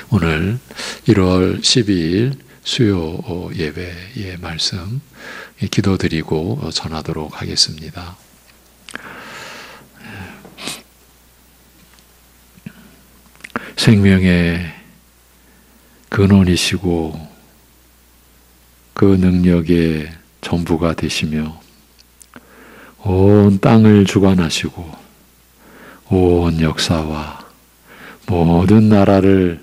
오늘 1월 12일 수요 예배의 말씀 기도드리고 전하도록 하겠습니다. 생명의 근원이시고 그 능력의 전부가 되시며 온 땅을 주관하시고 온 역사와 모든 나라를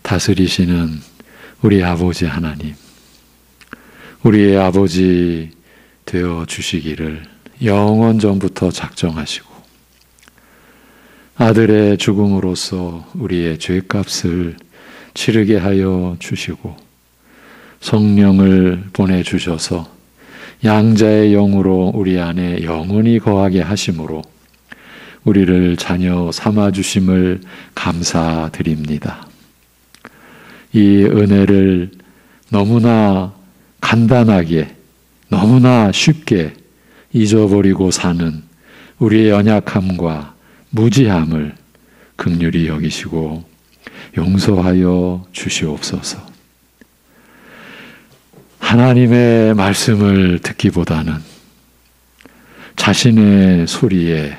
다스리시는 우리 아버지 하나님, 우리의 아버지 되어 주시기를 영원 전부터 작정하시고 아들의 죽음으로써 우리의 죄값을 치르게 하여 주시고 성령을 보내주셔서 양자의 영으로 우리 안에 영원히 거하게 하심으로 우리를 자녀 삼아주심을 감사드립니다. 이 은혜를 너무나 간단하게, 너무나 쉽게 잊어버리고 사는 우리의 연약함과 무지함을 긍휼히 여기시고 용서하여 주시옵소서. 하나님의 말씀을 듣기보다는 자신의 소리에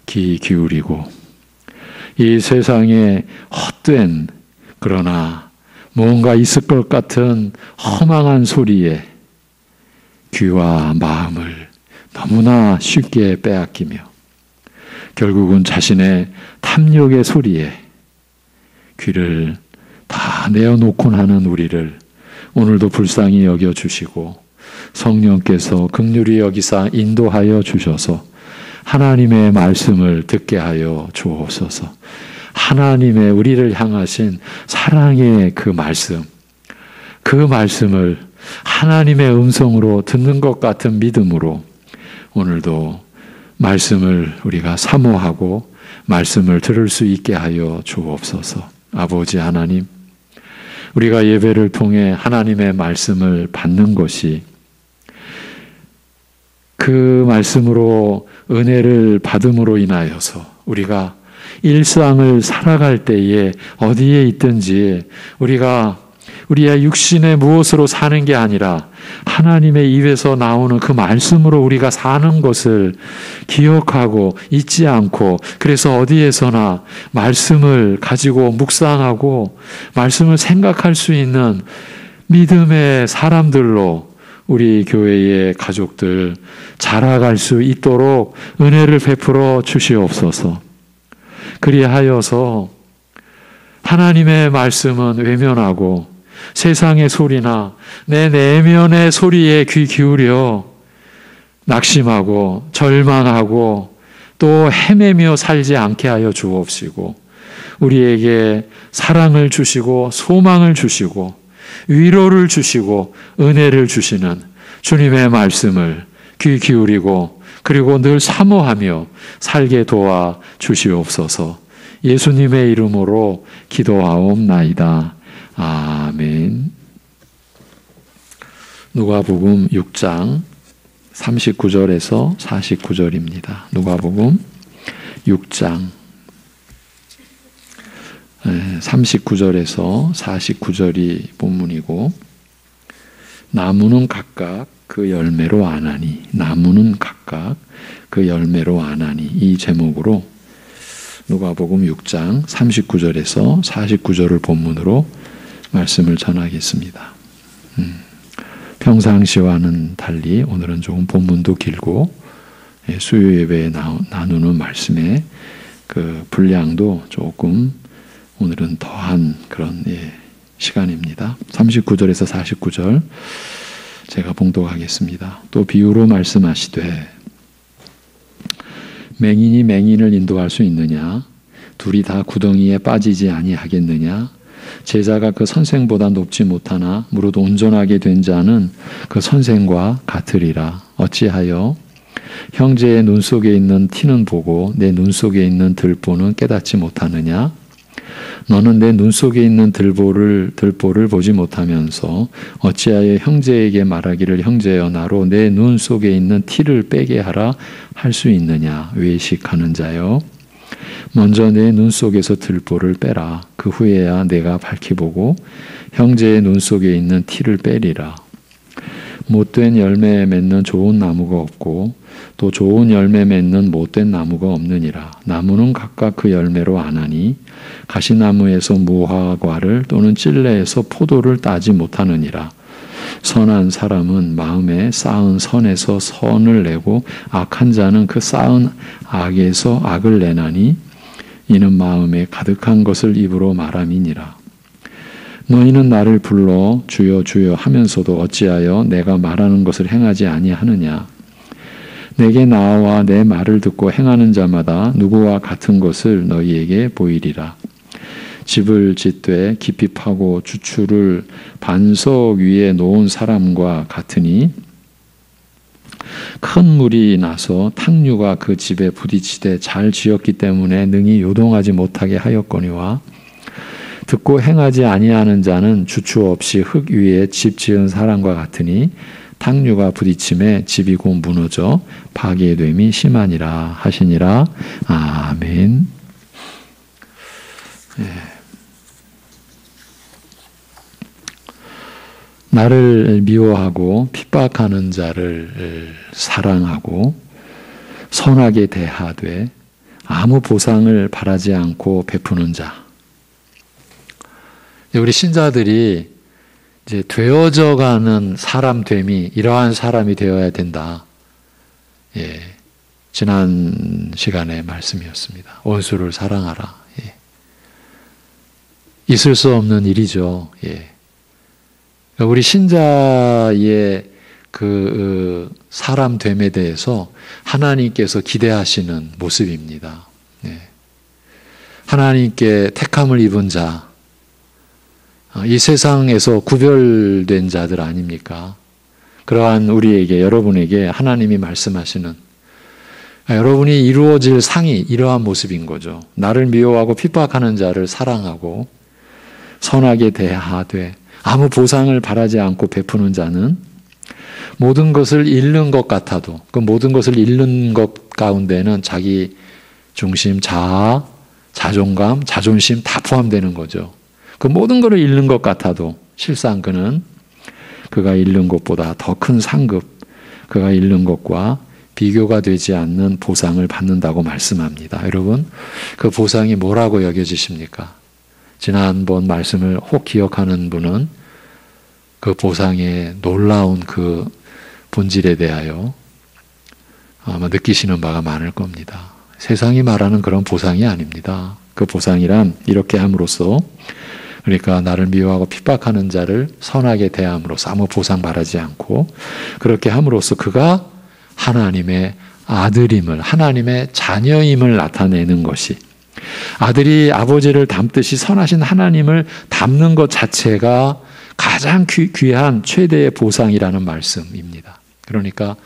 귀 기울이고 이 세상에 헛된 그러나 뭔가 있을 것 같은 허망한 소리에 귀와 마음을 너무나 쉽게 빼앗기며 결국은 자신의 탐욕의 소리에 귀를 다 내어놓곤 하는 우리를 오늘도 불쌍히 여겨주시고 성령께서 긍휼히 여기사 인도하여 주셔서 하나님의 말씀을 듣게 하여 주옵소서. 하나님의 우리를 향하신 사랑의 그 말씀을 하나님의 음성으로 듣는 것 같은 믿음으로 오늘도 말씀을 우리가 사모하고 말씀을 들을 수 있게 하여 주옵소서. 아버지 하나님, 우리가 예배를 통해 하나님의 말씀을 받는 것이 그 말씀으로 은혜를 받음으로 인하여서 우리가 일상을 살아갈 때에 어디에 있든지 우리의 육신의 무엇으로 사는 게 아니라 하나님의 입에서 나오는 그 말씀으로 우리가 사는 것을 기억하고 잊지 않고 그래서 어디에서나 말씀을 가지고 묵상하고 말씀을 생각할 수 있는 믿음의 사람들로 우리 교회의 가족들 자라갈 수 있도록 은혜를 베풀어 주시옵소서. 그리하여서 하나님의 말씀은 외면하고 세상의 소리나 내 내면의 소리에 귀 기울여 낙심하고 절망하고 또 헤매며 살지 않게 하여 주옵시고 우리에게 사랑을 주시고 소망을 주시고 위로를 주시고 은혜를 주시는 주님의 말씀을 귀 기울이고 그리고 늘 사모하며 살게 도와 주시옵소서. 예수님의 이름으로 기도하옵나이다. 아멘. 누가복음 6장 39절에서 49절입니다. 누가복음 6장 39절에서 49절이 본문이고 나무는 각각 그 열매로 아나니 나무는 각각 그 열매로 아나니 이 제목으로 누가복음 6장 39절에서 49절을 본문으로 말씀을 전하겠습니다. 평상시와는 달리 오늘은 조금 본문도 길고 수요 예배에 나누는 말씀의 그 분량도 조금 오늘은 더한 그런 시간입니다. 39절에서 49절 제가 봉독하겠습니다. 또 비유로 말씀하시되 맹인이 맹인을 인도할 수 있느냐? 둘이 다 구덩이에 빠지지 아니하겠느냐? 제자가 그 선생보다 높지 못하나 무릇 온전하게 된 자는 그 선생과 같으리라. 어찌하여 형제의 눈 속에 있는 티는 보고 내 눈 속에 있는 들보는 깨닫지 못하느냐? 너는 내 눈 속에 있는 들보를 보지 못하면서 어찌하여 형제에게 말하기를 형제여 나로 내 눈 속에 있는 티를 빼게 하라 할 수 있느냐? 외식하는 자여 먼저 내 눈 속에서 들보를 빼라. 그 후에야 내가 밝히 보고 형제의 눈 속에 있는 티를 빼리라. 못된 열매 맺는 좋은 나무가 없고 또 좋은 열매 맺는 못된 나무가 없느니라. 나무는 각각 그 열매로 아나니 가시나무에서 무화과를 또는 찔레에서 포도를 따지 못하느니라. 선한 사람은 마음에 쌓은 선에서 선을 내고 악한 자는 그 쌓은 악에서 악을 내나니 이는 마음에 가득한 것을 입으로 말함이니라. 너희는 나를 불러 주여 주여 하면서도 어찌하여 내가 말하는 것을 행하지 아니하느냐. 내게 나와 내 말을 듣고 행하는 자마다 누구와 같은 것을 너희에게 보이리라. 집을 짓되 깊이 파고 주추를 반석 위에 놓은 사람과 같으니 큰 물이 나서 탕류가 그 집에 부딪히되 잘 지었기 때문에 능히 요동하지 못하게 하였거니와 듣고 행하지 아니하는 자는 주추 없이 흙 위에 집 지은 사람과 같으니 탕류가 부딪힘에 집이 곧 무너져 파괴됨이 심하니라 하시니라. 아멘. 예. 나를 미워하고 핍박하는 자를 사랑하고 선하게 대하되 아무 보상을 바라지 않고 베푸는 자. 우리 신자들이 이제 되어져가는 사람됨이 이러한 사람이 되어야 된다. 예, 지난 시간의 말씀이었습니다. 원수를 사랑하라. 예. 있을 수 없는 일이죠. 예. 우리 신자의 그 사람됨에 대해서 하나님께서 기대하시는 모습입니다. 예. 하나님께 택함을 입은 자, 이 세상에서 구별된 자들 아닙니까? 그러한 우리에게, 여러분에게 하나님이 말씀하시는 여러분이 이루어질 상이 이러한 모습인 거죠. 나를 미워하고 핍박하는 자를 사랑하고 선하게 대하되 아무 보상을 바라지 않고 베푸는 자는 모든 것을 잃는 것 같아도 그 모든 것을 잃는 것 가운데는 자기 중심, 자아, 자존감, 자존심 다 포함되는 거죠. 그 모든 것을 잃는 것 같아도 실상 그는 그가 잃는 것보다 더 큰 상급, 그가 잃는 것과 비교가 되지 않는 보상을 받는다고 말씀합니다. 여러분, 그 보상이 뭐라고 여겨지십니까? 지난번 말씀을 혹 기억하는 분은 그 보상의 놀라운 그 본질에 대하여 아마 느끼시는 바가 많을 겁니다. 세상이 말하는 그런 보상이 아닙니다. 그 보상이란 이렇게 함으로써, 그러니까 나를 미워하고 핍박하는 자를 선하게 대함으로써 아무 보상 바라지 않고 그렇게 함으로써 그가 하나님의 아들임을, 하나님의 자녀임을 나타내는 것이, 아들이 아버지를 닮듯이 선하신 하나님을 닮는 것 자체가 가장 귀한 최대의 보상이라는 말씀입니다. 그러니까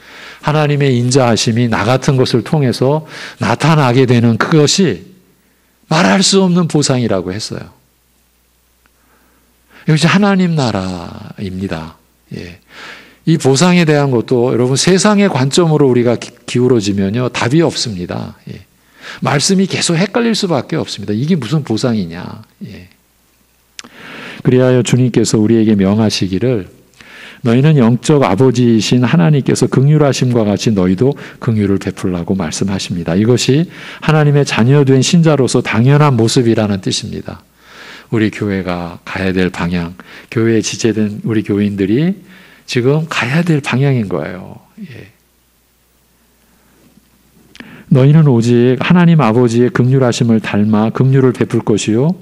하나님의 인자하심이 나 같은 것을 통해서 나타나게 되는 그것이 말할 수 없는 보상이라고 했어요. 이것이 하나님 나라입니다. 예. 이 보상에 대한 것도 여러분 세상의 관점으로 우리가 기울어지면요 답이 없습니다. 예. 말씀이 계속 헷갈릴 수밖에 없습니다. 이게 무슨 보상이냐. 예. 그리하여 주님께서 우리에게 명하시기를 너희는 영적 아버지이신 하나님께서 긍휼하심과 같이 너희도 긍휼을 베풀라고 말씀하십니다. 이것이 하나님의 자녀된 신자로서 당연한 모습이라는 뜻입니다. 우리 교회가 가야 될 방향, 교회에 지체된 우리 교인들이 지금 가야 될 방향인 거예요. 예. 너희는 오직 하나님 아버지의 긍휼하심을 닮아 긍휼을 베풀 것이요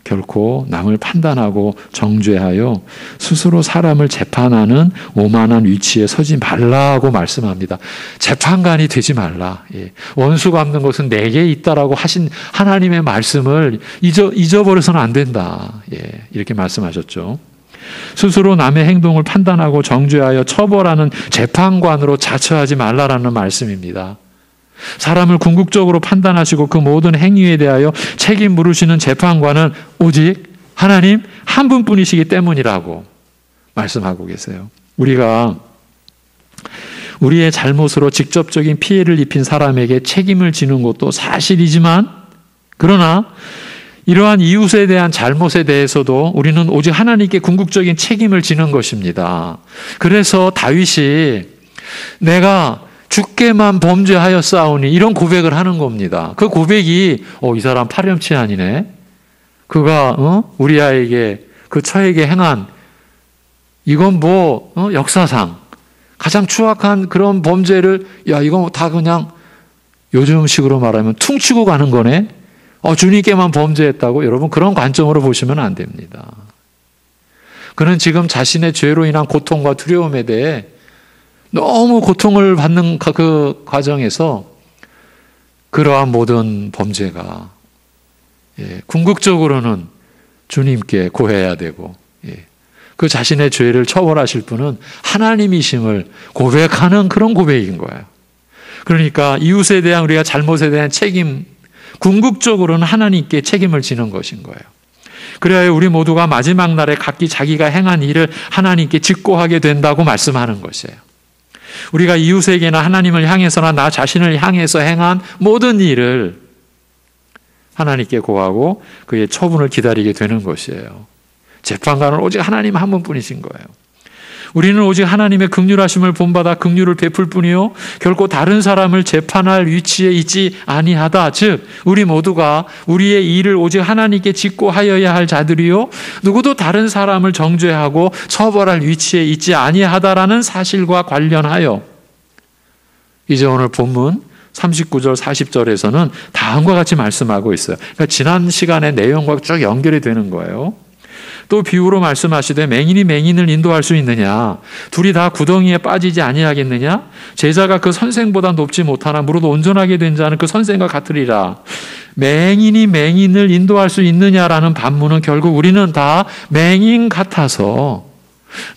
결코 남을 판단하고 정죄하여 스스로 사람을 재판하는 오만한 위치에 서지 말라고 말씀합니다. 재판관이 되지 말라. 예. 원수 갚는 것은 내게 있다라고 하신 하나님의 말씀을 잊어버려서는 안 된다. 예. 이렇게 말씀하셨죠. 스스로 남의 행동을 판단하고 정죄하여 처벌하는 재판관으로 자처하지 말라라는 말씀입니다. 사람을 궁극적으로 판단하시고 그 모든 행위에 대하여 책임 물으시는 재판관은 오직 하나님 한 분뿐이시기 때문이라고 말씀하고 계세요. 우리가 우리의 잘못으로 직접적인 피해를 입힌 사람에게 책임을 지는 것도 사실이지만 그러나 이러한 이웃에 대한 잘못에 대해서도 우리는 오직 하나님께 궁극적인 책임을 지는 것입니다. 그래서 다윗이 내가 주께만 범죄하였사오니 이런 고백을 하는 겁니다. 그 고백이 이 사람 파렴치 아니네. 그가 우리아에게 그 처에게 행한 이건 역사상 가장 추악한 그런 범죄를 이거 다 그냥 요즘식으로 말하면 퉁치고 가는 거네. 주님께만 범죄했다고? 여러분 그런 관점으로 보시면 안 됩니다. 그는 지금 자신의 죄로 인한 고통과 두려움에 대해 너무 고통을 받는 그 과정에서 그러한 모든 범죄가 궁극적으로는 주님께 고해야 되고 그 자신의 죄를 처벌하실 분은 하나님이심을 고백하는 그런 고백인 거예요. 그러니까 이웃에 대한 우리가 잘못에 대한 책임, 궁극적으로는 하나님께 책임을 지는 것인 거예요. 그래야 우리 모두가 마지막 날에 각기 자기가 행한 일을 하나님께 직고하게 된다고 말씀하는 것이에요. 우리가 이웃에게나 하나님을 향해서나 나 자신을 향해서 행한 모든 일을 하나님께 고하고 그의 처분을 기다리게 되는 것이에요. 재판관은 오직 하나님 한 분뿐이신 거예요. 우리는 오직 하나님의 긍휼하심을 본받아 긍휼을 베풀 뿐이요 결코 다른 사람을 재판할 위치에 있지 아니하다. 즉 우리 모두가 우리의 일을 오직 하나님께 직고하여야 할 자들이요 누구도 다른 사람을 정죄하고 처벌할 위치에 있지 아니하다라는 사실과 관련하여 이제 오늘 본문 39절 40절에서는 다음과 같이 말씀하고 있어요. 그러니까 지난 시간의 내용과 쭉 연결이 되는 거예요. 또 비유로 말씀하시되 맹인이 맹인을 인도할 수 있느냐? 둘이 다 구덩이에 빠지지 아니하겠느냐? 제자가 그 선생보다 높지 못하나 무릇 온전하게 된 자는 그 선생과 같으리라. 맹인이 맹인을 인도할 수 있느냐라는 반문은 결국 우리는 다 맹인 같아서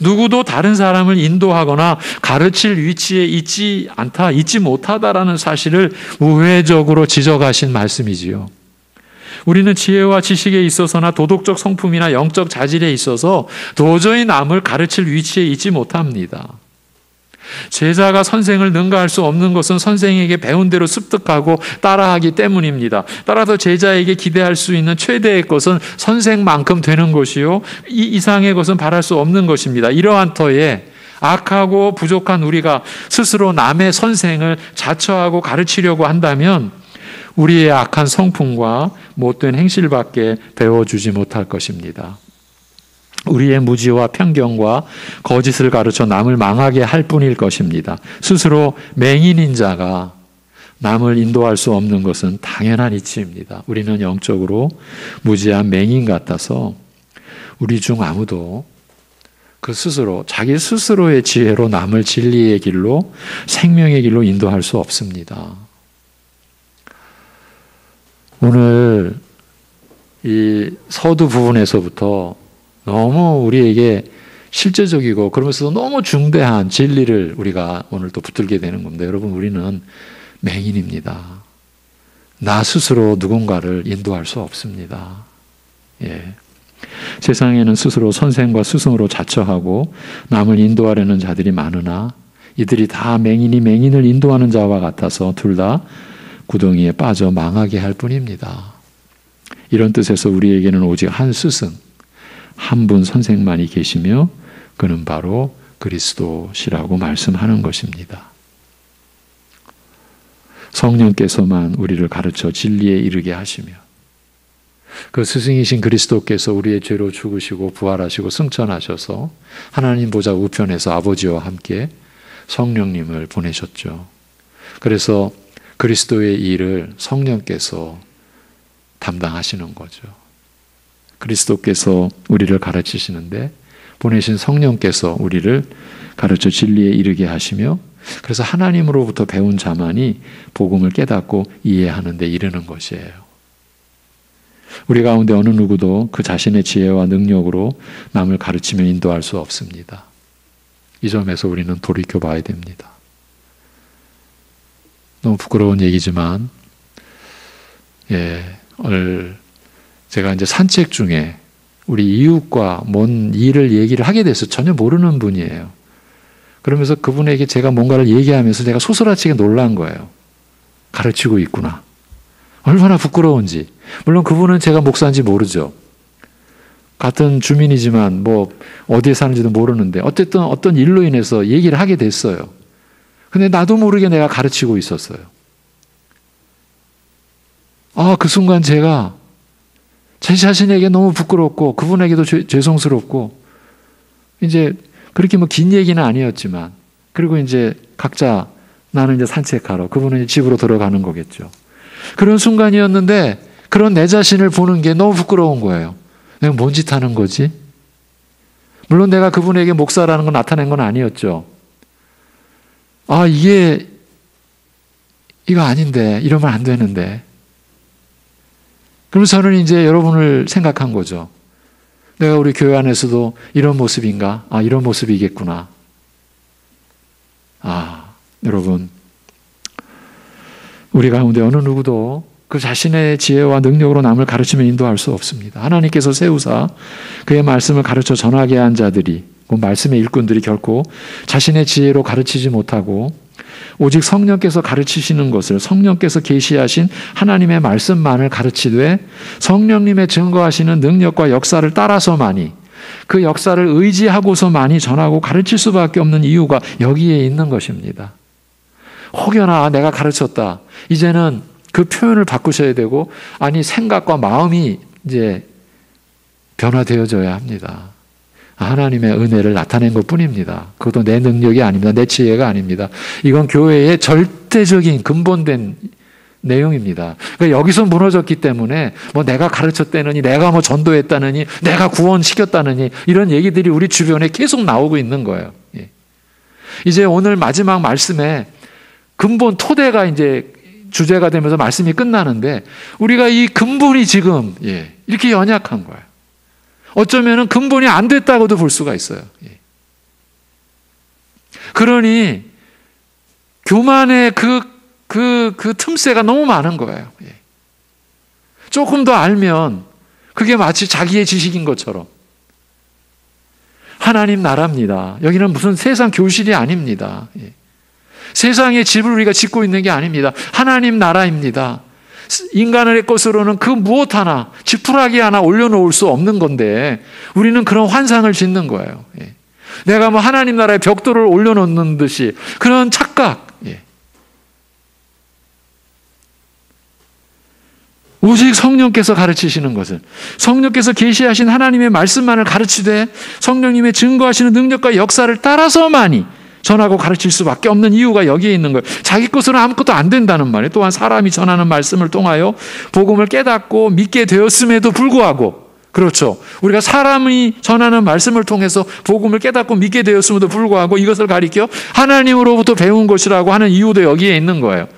누구도 다른 사람을 인도하거나 가르칠 위치에 있지 않다, 있지 못하다라는 사실을 우회적으로 지적하신 말씀이지요. 우리는 지혜와 지식에 있어서나 도덕적 성품이나 영적 자질에 있어서 도저히 남을 가르칠 위치에 있지 못합니다. 제자가 선생을 능가할 수 없는 것은 선생에게 배운 대로 습득하고 따라하기 때문입니다. 따라서 제자에게 기대할 수 있는 최대의 것은 선생만큼 되는 것이요 이 이상의 것은 바랄 수 없는 것입니다. 이러한 터에 악하고 부족한 우리가 스스로 남의 선생을 자처하고 가르치려고 한다면 우리의 악한 성품과 못된 행실밖에 배워주지 못할 것입니다. 우리의 무지와 편견과 거짓을 가르쳐 남을 망하게 할 뿐일 것입니다. 스스로 맹인인 자가 남을 인도할 수 없는 것은 당연한 이치입니다. 우리는 영적으로 무지한 맹인 같아서 우리 중 아무도 그 스스로 자기 스스로의 지혜로 남을 진리의 길로 생명의 길로 인도할 수 없습니다. 오늘 이 서두 부분에서부터 너무 우리에게 실제적이고 그러면서도 너무 중대한 진리를 우리가 오늘 또 붙들게 되는 겁니다. 여러분 우리는 맹인입니다. 나 스스로 누군가를 인도할 수 없습니다. 세상에는 스스로 선생과 스승으로 자처하고 남을 인도하려는 자들이 많으나 이들이 다 맹인이 맹인을 인도하는 자와 같아서 둘 다 구덩이에 빠져 망하게 할 뿐입니다. 이런 뜻에서 우리에게는 오직 한 스승, 한 분 선생만이 계시며 그는 바로 그리스도시라고 말씀하는 것입니다. 성령께서만 우리를 가르쳐 진리에 이르게 하시며 그 스승이신 그리스도께서 우리의 죄로 죽으시고 부활하시고 승천하셔서 하나님 보좌 우편에서 아버지와 함께 성령님을 보내셨죠. 그래서 그리스도의 일을 성령께서 담당하시는 거죠. 그리스도께서 우리를 가르치시는데 보내신 성령께서 우리를 가르쳐 진리에 이르게 하시며 그래서 하나님으로부터 배운 자만이 복음을 깨닫고 이해하는 데 이르는 것이에요. 우리 가운데 어느 누구도 그 자신의 지혜와 능력으로 남을 가르치며 인도할 수 없습니다. 이 점에서 우리는 돌이켜 봐야 됩니다. 너무 부끄러운 얘기지만 제가 이제 산책 중에 우리 이웃과 뭔 일을 얘기를 하게 돼서 전혀 모르는 분이에요. 그러면서 그분에게 제가 뭔가를 얘기하면서 제가 소스라치게 놀란 거예요. 가르치고 있구나. 얼마나 부끄러운지. 물론 그분은 제가 목사인지 모르죠. 같은 주민이지만 뭐 어디에 사는지도 모르는데 어쨌든 어떤 일로 인해서 얘기를 하게 됐어요. 근데 나도 모르게 내가 가르치고 있었어요. 그 순간 제가 제 자신에게 너무 부끄럽고 그분에게도 죄송스럽고 이제 그렇게 뭐 긴 얘기는 아니었지만 그리고 이제 각자 나는 이제 산책하러 그분은 이제 집으로 들어가는 거겠죠. 그런 순간이었는데 그런 내 자신을 보는 게 너무 부끄러운 거예요. 내가 뭔 짓 하는 거지? 물론 내가 그분에게 목사라는 걸 나타낸 건 아니었죠. 이거 아닌데 이러면 안 되는데. 그러면서 저는 이제 여러분을 생각한 거죠. 내가 우리 교회 안에서도 이런 모습인가? 이런 모습이겠구나. 여러분, 우리 가운데 어느 누구도 그 자신의 지혜와 능력으로 남을 가르치며 인도할 수 없습니다. 하나님께서 세우사 그의 말씀을 가르쳐 전하게 한 자들이, 그 말씀의 일꾼들이 결코 자신의 지혜로 가르치지 못하고 오직 성령께서 가르치시는 것을 성령께서 계시하신 하나님의 말씀만을 가르치되 성령님의 증거하시는 능력과 역사를 따라서만이 그 역사를 의지하고서만이 전하고 가르칠 수밖에 없는 이유가 여기에 있는 것입니다. 혹여나 내가 가르쳤다. 이제는 그 표현을 바꾸셔야 되고 생각과 마음이 이제 변화되어져야 합니다. 하나님의 은혜를 나타낸 것뿐입니다. 그것도 내 능력이 아닙니다. 내 지혜가 아닙니다. 이건 교회의 절대적인 근본된 내용입니다. 그러니까 여기서 무너졌기 때문에 뭐 내가 가르쳤다느니 내가 뭐 전도했다느니 내가 구원시켰다느니 이런 얘기들이 우리 주변에 계속 나오고 있는 거예요. 이제 오늘 마지막 말씀에 근본 토대가 이제 주제가 되면서 말씀이 끝나는데 우리가 이 근본이 지금 이렇게 연약한 거예요. 어쩌면 근본이 안 됐다고도 볼 수가 있어요. 그러니 교만의 그 틈새가 너무 많은 거예요. 조금 더 알면 그게 마치 자기의 지식인 것처럼. 하나님 나라입니다. 여기는 무슨 세상 교실이 아닙니다. 세상의 집을 우리가 짓고 있는 게 아닙니다. 하나님 나라입니다. 인간의 것으로는 그 무엇 하나, 지푸라기 하나 올려놓을 수 없는 건데 우리는 그런 환상을 짓는 거예요. 내가 뭐 하나님 나라의 벽돌을 올려놓는 듯이 그런 착각. 오직 성령께서 가르치시는 것을 성령께서 계시하신 하나님의 말씀만을 가르치되 성령님의 증거하시는 능력과 역사를 따라서만이 전하고 가르칠 수밖에 없는 이유가 여기에 있는 거예요. 자기 것으로는 아무것도 안 된다는 말이에요. 또한 사람이 전하는 말씀을 통하여 복음을 깨닫고 믿게 되었음에도 불구하고 그렇죠. 우리가 사람이 전하는 말씀을 통해서 복음을 깨닫고 믿게 되었음에도 불구하고 이것을 가리켜 하나님으로부터 배운 것이라고 하는 이유도 여기에 있는 거예요.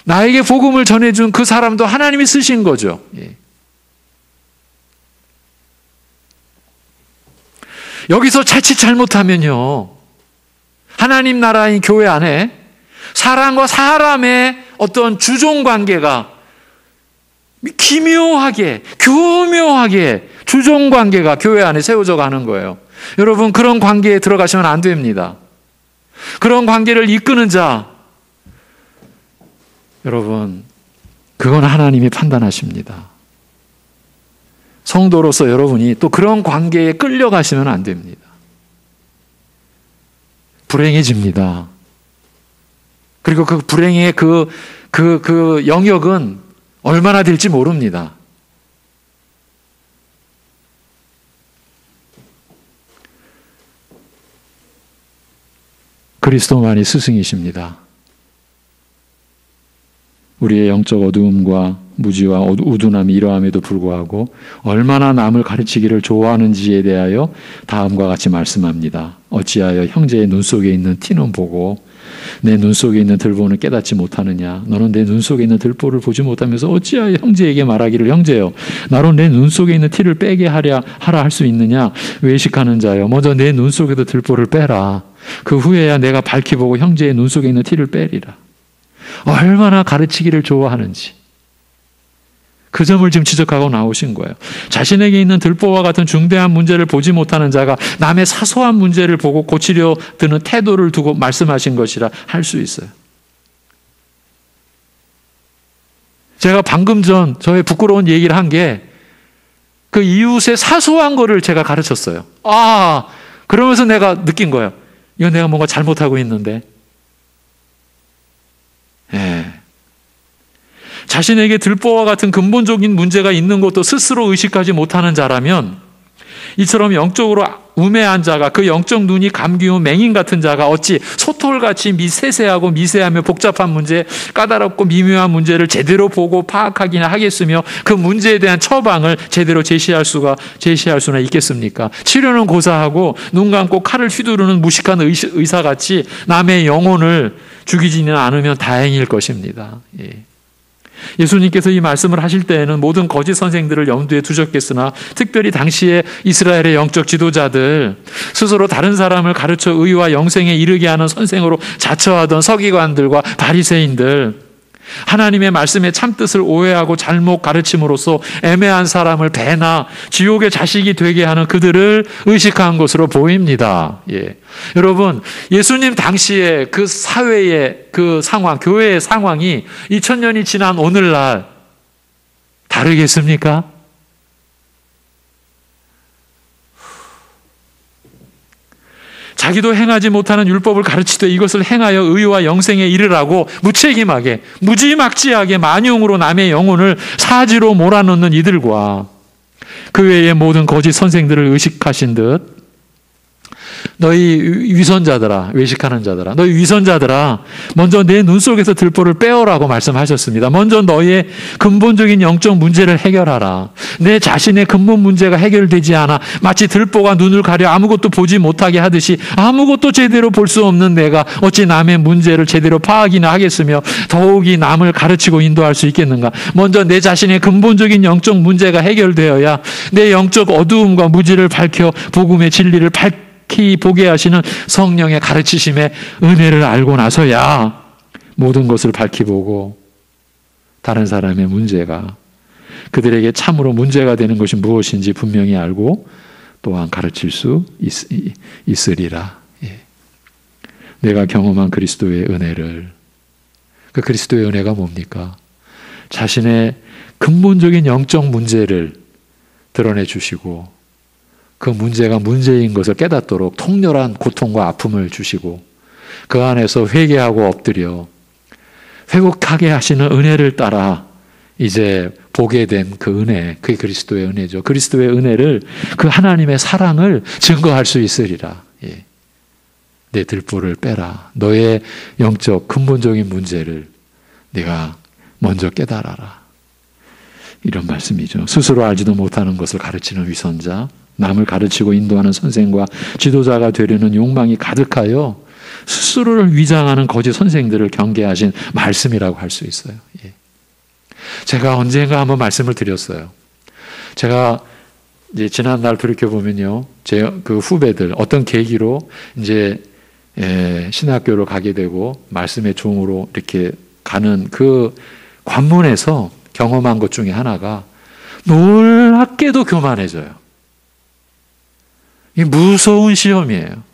나에게 복음을 전해준 그 사람도 하나님이 쓰신 거죠. 여기서 자칫 잘못하면요. 하나님 나라인 교회 안에 사람과 사람의 어떤 주종 관계가 기묘하게, 교묘하게 주종 관계가 교회 안에 세워져 가는 거예요. 여러분, 그런 관계에 들어가시면 안 됩니다. 그런 관계를 이끄는 자, 여러분, 그건 하나님이 판단하십니다. 성도로서 여러분이 또 그런 관계에 끌려가시면 안 됩니다. 불행해집니다. 그리고 그 불행의 그 영역은 얼마나 될지 모릅니다. 그리스도만이 스승이십니다. 우리의 영적 어두움과 무지와 우둔함이 이러함에도 불구하고 얼마나 남을 가르치기를 좋아하는지에 대하여 다음과 같이 말씀합니다. 어찌하여 형제의 눈 속에 있는 티는 보고 내 눈 속에 있는 들보는 깨닫지 못하느냐. 너는 내 눈 속에 있는 들보를 보지 못하면서 어찌하여 형제에게 말하기를 형제여 나로 내 눈 속에 있는 티를 빼게 하라 할 수 있느냐. 외식하는 자여 먼저 내 눈 속에도 들보를 빼라. 그 후에야 내가 밝히 보고 형제의 눈 속에 있는 티를 빼리라. 얼마나 가르치기를 좋아하는지 그 점을 지금 지적하고 나오신 거예요. 자신에게 있는 들보와 같은 중대한 문제를 보지 못하는 자가 남의 사소한 문제를 보고 고치려 드는 태도를 두고 말씀하신 것이라 할 수 있어요. 제가 방금 전 저의 부끄러운 얘기를 한 게 그 이웃의 사소한 거를 제가 가르쳤어요. 그러면서 내가 느낀 거예요. 이거 내가 뭔가 잘못하고 있는데. 자신에게 들보와 같은 근본적인 문제가 있는 것도 스스로 의식하지 못하는 자라면 이처럼 영적으로 우매한 자가, 그 영적 눈이 감기운 맹인 같은 자가 어찌 소톨같이 세세하고 미세하며 복잡한 문제, 까다롭고 미묘한 문제를 제대로 보고 파악하기나 하겠으며 그 문제에 대한 처방을 제대로 제시할 수나 있겠습니까? 치료는 고사하고 눈 감고 칼을 휘두르는 무식한 의사같이 남의 영혼을 죽이지는 않으면 다행일 것입니다. 예수님께서 이 말씀을 하실 때에는 모든 거짓 선생들을 염두에 두셨겠으나 특별히 당시에 이스라엘의 영적 지도자들, 스스로 다른 사람을 가르쳐 의와 영생에 이르게 하는 선생으로 자처하던 서기관들과 바리새인들, 하나님의 말씀의 참뜻을 오해하고 잘못 가르침으로써 애매한 사람을 배나 지옥의 자식이 되게 하는 그들을 의식한 것으로 보입니다. 여러분, 예수님 당시에 그 사회의 그 상황, 교회의 상황이 2000년이 지난 오늘날 다르겠습니까? 자기도 행하지 못하는 율법을 가르치되 이것을 행하여 의와 영생에 이르라고 무책임하게, 무지막지하게 만용으로 남의 영혼을 사지로 몰아넣는 이들과 그 외의 모든 거짓 선생들을 의식하신 듯, 너희 위선자들아, 외식하는 자들아, 너희 위선자들아, 먼저 내 눈 속에서 들보를 빼어라고 말씀하셨습니다. 먼저 너희의 근본적인 영적 문제를 해결하라. 내 자신의 근본 문제가 해결되지 않아 마치 들보가 눈을 가려 아무것도 보지 못하게 하듯이 아무것도 제대로 볼 수 없는 내가 어찌 남의 문제를 제대로 파악이나 하겠으며 더욱이 남을 가르치고 인도할 수 있겠는가? 먼저 내 자신의 근본적인 영적 문제가 해결되어야 내 영적 어두움과 무지를 밝혀 복음의 진리를 보게 하시는 성령의 가르치심의 은혜를 알고 나서야 모든 것을 밝히 보고 다른 사람의 문제가 그들에게 참으로 문제가 되는 것이 무엇인지 분명히 알고 또한 가르칠 수 있으리라. 내가 경험한 그리스도의 은혜를, 그 그리스도의 은혜가 뭡니까? 자신의 근본적인 영적 문제를 드러내 주시고 그 문제가 문제인 것을 깨닫도록 통렬한 고통과 아픔을 주시고 그 안에서 회개하고 엎드려 회복하게 하시는 은혜를 따라 이제 보게 된 그 은혜, 그게 그리스도의 은혜죠. 그리스도의 은혜를, 그 하나님의 사랑을 증거할 수 있으리라. 내 들보를 빼라. 너의 영적 근본적인 문제를 네가 먼저 깨달아라. 이런 말씀이죠. 스스로 알지도 못하는 것을 가르치는 위선자, 남을 가르치고 인도하는 선생과 지도자가 되려는 욕망이 가득하여 스스로를 위장하는 거짓 선생들을 경계하신 말씀이라고 할 수 있어요. 제가 언젠가 한번 말씀을 드렸어요. 제가 이제 지난날 돌이켜보면요, 제 그 후배들 어떤 계기로 이제 신학교를 가게 되고 말씀의 종으로 이렇게 가는 그 관문에서 경험한 것 중에 하나가 놀랍게도 교만해져요. 이 무서운 시험이에요.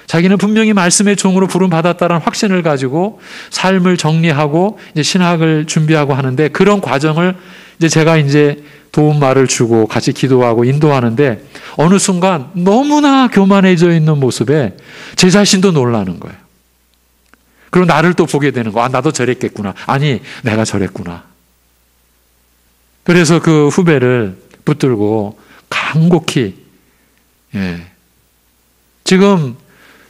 자기는 분명히 말씀의 종으로 부름받았다는 확신을 가지고 삶을 정리하고 이제 신학을 준비하고 하는데, 그런 과정을 이제 제가 이제 도움말을 주고 같이 기도하고 인도하는데 어느 순간 너무나 교만해져 있는 모습에 제 자신도 놀라는 거예요. 그리고 나를 또 보게 되는 거. 나도 저랬겠구나. 아니, 내가 저랬구나. 그래서 그 후배를 붙들고 간곡히, 지금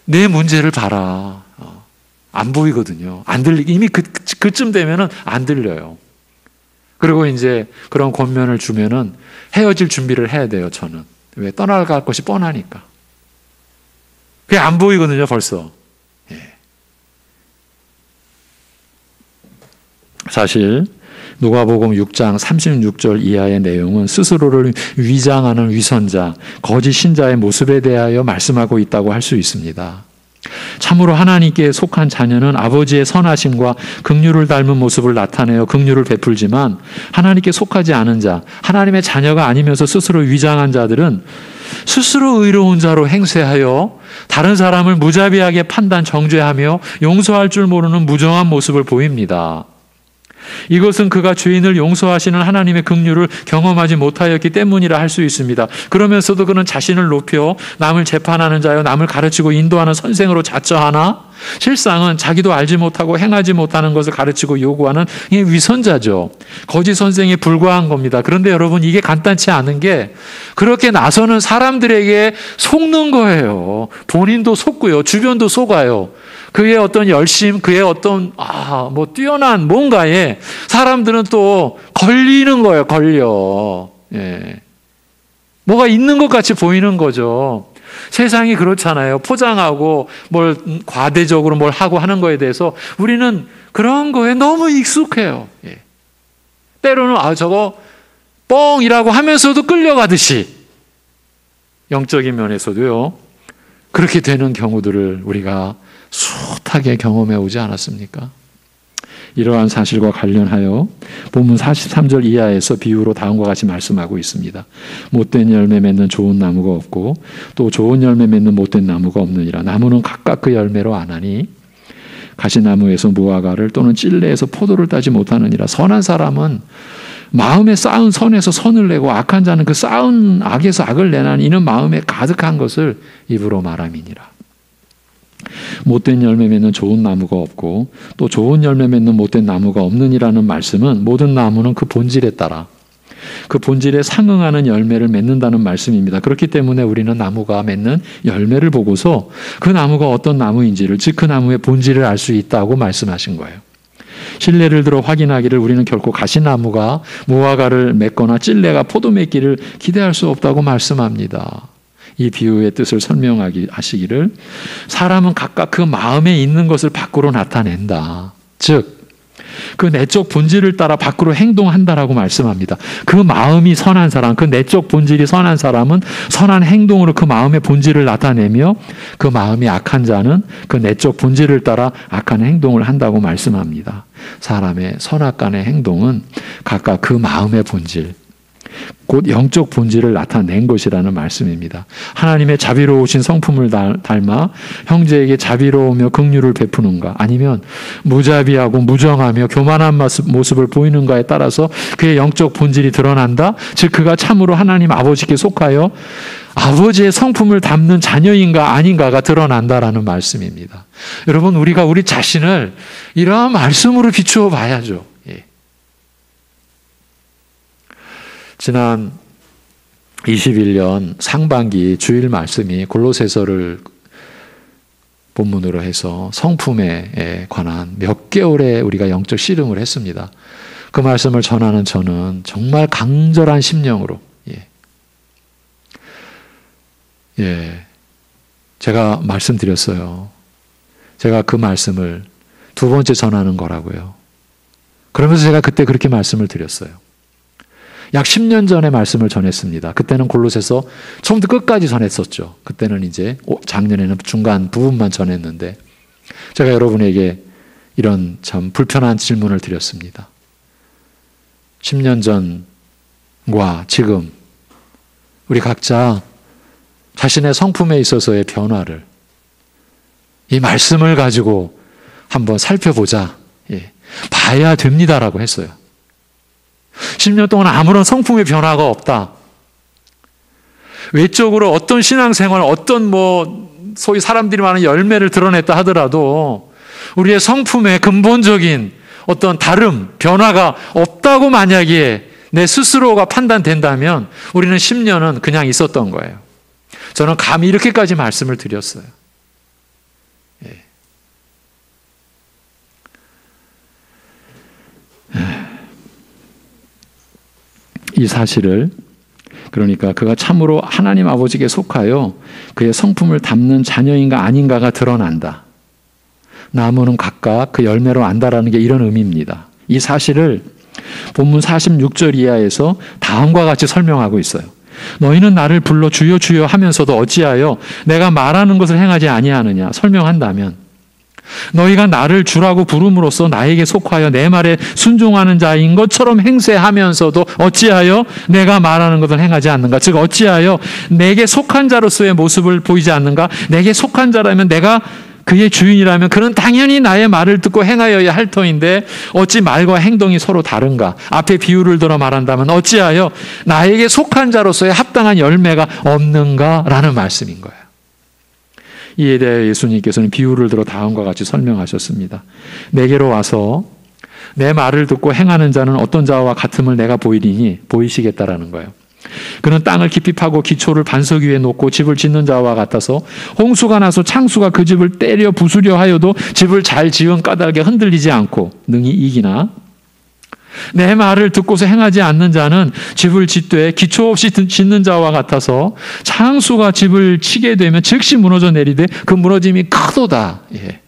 내 문제를 봐라. 안 보이거든요. 안 이미 그쯤 되면은 안 들려요. 그리고 이제 그런 권면을 주면은 헤어질 준비를 해야 돼요, 저는. 왜? 떠나갈 것이 뻔하니까. 그게 안 보이거든요, 벌써. 사실 누가복음 6장 36절 이하의 내용은 스스로를 위장하는 위선자, 거짓 신자의 모습에 대하여 말씀하고 있다고 할 수 있습니다. 참으로 하나님께 속한 자녀는 아버지의 선하심과 긍휼을 닮은 모습을 나타내어 긍휼을 베풀지만, 하나님께 속하지 않은 자, 하나님의 자녀가 아니면서 스스로 위장한 자들은 스스로 의로운 자로 행세하여 다른 사람을 무자비하게 판단 정죄하며 용서할 줄 모르는 무정한 모습을 보입니다. 이것은 그가 죄인을 용서하시는 하나님의 긍휼을 경험하지 못하였기 때문이라 할 수 있습니다. 그러면서도 그는 자신을 높여 남을 재판하는 자여 남을 가르치고 인도하는 선생으로 자처하나 실상은 자기도 알지 못하고 행하지 못하는 것을 가르치고 요구하는 위선자죠. 거짓 선생에 불과한 겁니다. 그런데 여러분, 이게 간단치 않은 게 그렇게 나서는 사람들에게 속는 거예요. 본인도 속고요. 주변도 속아요. 그의 어떤 열심, 그의 어떤 뛰어난 뭔가에 사람들은 또 걸리는 거예요. 걸려. 예. 뭐가 있는 것 같이 보이는 거죠. 세상이 그렇잖아요. 포장하고 뭘 과대적으로 뭘 하고 하는 거에 대해서 우리는 그런 거에 너무 익숙해요. 예. 때로는 저거 뻥이라고 하면서도 끌려가듯이 영적인 면에서도요. 그렇게 되는 경우들을 우리가 숱하게 경험해 오지 않았습니까? 이러한 사실과 관련하여 본문 43절 이하에서 비유로 다음과 같이 말씀하고 있습니다. 못된 열매 맺는 좋은 나무가 없고 또 좋은 열매 맺는 못된 나무가 없느니라. 나무는 각각 그 열매로 아나니 가시나무에서 무화과를 또는 찔레에서 포도를 따지 못하느니라. 선한 사람은 마음에 쌓은 선에서 선을 내고 악한 자는 그 쌓은 악에서 악을 내나니 이는 마음에 가득한 것을 입으로 말함이니라. 못된 열매 맺는 좋은 나무가 없고 또 좋은 열매 맺는 못된 나무가 없느니라는 말씀은 모든 나무는 그 본질에 따라 그 본질에 상응하는 열매를 맺는다는 말씀입니다. 그렇기 때문에 우리는 나무가 맺는 열매를 보고서 그 나무가 어떤 나무인지를, 즉 그 나무의 본질을 알 수 있다고 말씀하신 거예요. 신뢰를 들어 확인하기를 우리는 결코 가시나무가 무화과를 맺거나 찔레가 포도 맺기를 기대할 수 없다고 말씀합니다. 이 비유의 뜻을 설명하시기를 사람은 각각 그 마음에 있는 것을 밖으로 나타낸다. 즉 그 내적 본질을 따라 밖으로 행동한다라고 말씀합니다. 그 마음이 선한 사람, 그 내적 본질이 선한 사람은 선한 행동으로 그 마음의 본질을 나타내며 그 마음이 악한 자는 그 내적 본질을 따라 악한 행동을 한다고 말씀합니다. 사람의 선악간의 행동은 각각 그 마음의 본질, 곧 영적 본질을 나타낸 것이라는 말씀입니다. 하나님의 자비로우신 성품을 닮아 형제에게 자비로우며 긍휼을 베푸는가, 아니면 무자비하고 무정하며 교만한 모습을 보이는가에 따라서 그의 영적 본질이 드러난다. 즉 그가 참으로 하나님 아버지께 속하여 아버지의 성품을 담는 자녀인가 아닌가가 드러난다라는 말씀입니다. 여러분, 우리가 우리 자신을 이러한 말씀으로 비추어 봐야죠. 지난 21년 상반기 주일 말씀이 골로새서를 본문으로 해서 성품에 관한 몇 개월의 우리가 영적 씨름을 했습니다. 그 말씀을 전하는 저는 정말 강절한 심령으로 제가 말씀드렸어요. 제가 그 말씀을 두 번째 전하는 거라고요. 그러면서 제가 그때 그렇게 말씀을 드렸어요. 약 10년 전에 말씀을 전했습니다. 그때는 골로새서 처음부터 끝까지 전했었죠. 그때는 이제 작년에는 중간 부분만 전했는데 제가 여러분에게 이런 참 불편한 질문을 드렸습니다. 10년 전과 지금 우리 각자 자신의 성품에 있어서의 변화를 이 말씀을 가지고 한번 살펴보자. 봐야 됩니다라고 했어요. 10년 동안 아무런 성품의 변화가 없다. 외적으로 어떤 신앙생활, 어떤 소위 사람들이 말하는 열매를 드러냈다 하더라도 우리의 성품에 근본적인 어떤 다름, 변화가 없다고 만약에 내 스스로가 판단된다면 우리는 10년은 그냥 있었던 거예요. 저는 감히 이렇게까지 말씀을 드렸어요. 이 사실을, 그러니까 그가 참으로 하나님 아버지께 속하여 그의 성품을 담는 자녀인가 아닌가가 드러난다. 나무는 각각 그 열매로 안다라는 게 이런 의미입니다. 이 사실을 본문 46절 이하에서 다음과 같이 설명하고 있어요. 너희는 나를 불러 주여 주여 하면서도 어찌하여 내가 말하는 것을 행하지 아니하느냐. 설명한다면 너희가 나를 주라고 부름으로써 나에게 속하여 내 말에 순종하는 자인 것처럼 행세하면서도 어찌하여 내가 말하는 것을 행하지 않는가. 즉 어찌하여 내게 속한 자로서의 모습을 보이지 않는가. 내게 속한 자라면 내가 그의 주인이라면 그는 당연히 나의 말을 듣고 행하여야 할 터인데 어찌 말과 행동이 서로 다른가? 앞에 비유를 들어 말한다면 어찌하여 나에게 속한 자로서의 합당한 열매가 없는가라는 말씀인 거예요. 이에 대해 예수님께서는 비유를 들어 다음과 같이 설명하셨습니다. 내게로 와서 내 말을 듣고 행하는 자는 어떤 자와 같음을 내가 보이리니 보이시겠다라는 거예요. 그는 땅을 깊이 파고 기초를 반석 위에 놓고 집을 짓는 자와 같아서 홍수가 나서 창수가 그 집을 때려 부수려 하여도 집을 잘 지은 까닭에 흔들리지 않고 능히 이기나 내 말을 듣고서 행하지 않는 자는 집을 짓되 기초 없이 짓는 자와 같아서 창수가 집을 치게 되면 즉시 무너져 내리되 그 무너짐이 크도다. 예.